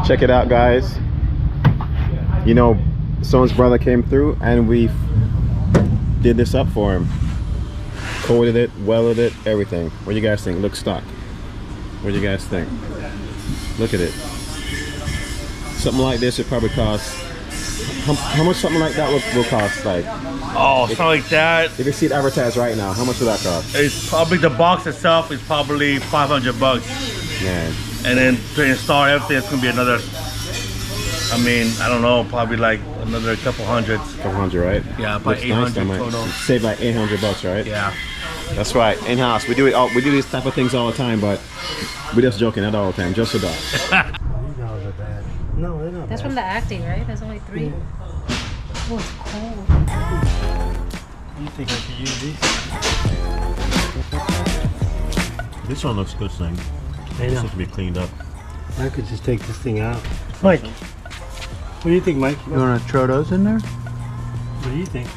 Check it out, guys. You know, Sone's brother came through and we did this up for him. Coated it, welded it, everything. What do you guys think? Looks stock. What do you guys think? Look at it. Something like this would probably cost. How much something like that will cost? Like, oh, something like that. If you see it advertised right now, how much will that cost? It's probably, the box itself is probably $500. Man. And then to install everything, it's gonna be another. I mean, I don't know, probably like another couple hundreds. Couple hundred, right? Yeah, about 800 nice, total. Save like $800, right? Yeah. That's right. In house, we do it. We do these type of things all the time, but we're just joking, not all the time, just about. These valves are bad. No, they're not. That's bad. from the ACTY, right? There's only 3. Yeah. Oh, it's cold. You think I could use these? This one looks good, thing. I This know. has to be cleaned up. I could just take this thing out. Mike, what do you think, Mike? You want to throw those in there? What do you think?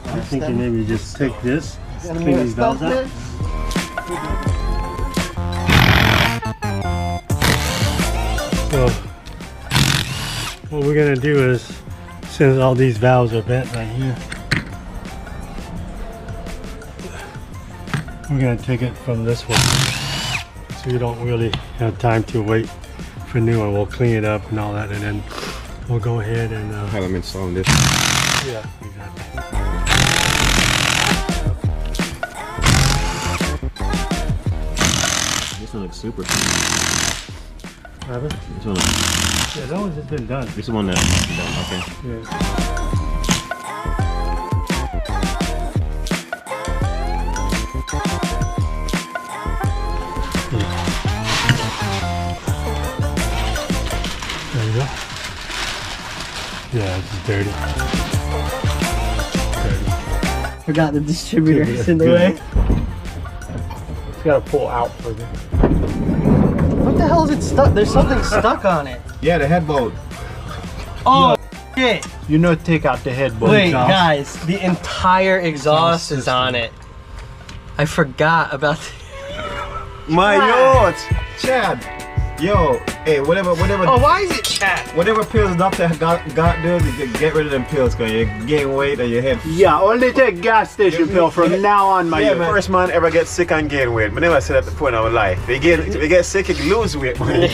I'm thinking maybe just take this, clean these valves out. So, what we're gonna do is, since all these valves are bent right here, we're gonna take it from this one. So you don't really have time to wait for new one. We'll clean it up and all that, and then we'll go ahead and Have them installing this. yeah, exactly. This one looks super. Have it? This one looks, Yeah, that one's just been done. this is the one that's done. Okay. Yeah. There you go. Yeah, it's dirty. Forgot the distributor's in the way. It's gotta pull out for me. What the hell is it stuck? There's something stuck on it. Yeah, the head bolt. Oh, shit. You know, take out the headboard. Wait, guys, the entire exhaust is on it. I forgot about My yacht, Chad. Yo, hey, whatever. Oh, why is it chat? Whatever pills doctor got does, you get rid of them pills because you gain weight or your head. Yeah, only take gas station pill from now on, my Yeah, man. First man ever get sick and gain weight. I never said at the point of our life. If you get sick, you lose weight, man.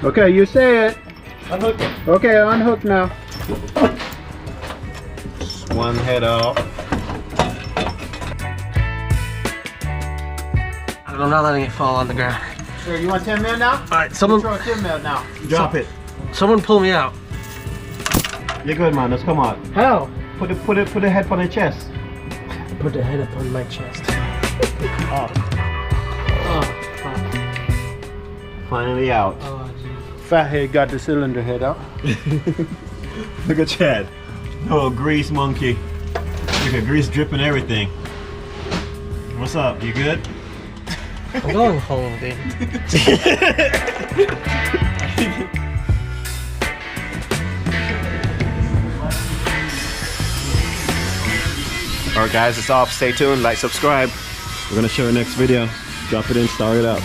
Okay, you say it. Unhook. Okay, unhook now. One head off. I'm not letting it fall on the ground. Sure, you want 10 mil now? Alright, someone Throw 10 mil now. Drop it. pull me out. You're good, man. Let's come on. How? Put the head on the chest. Put the head up on my chest. Finally out. Oh, geez. Fathead got the cylinder head out. Look at Chad. Oh, grease monkey. Look at grease dripping everything. What's up? You good? I'm going home, dude. Alright guys, it's off. Stay tuned, like, subscribe. We're gonna show you next video. Drop it in, start it up.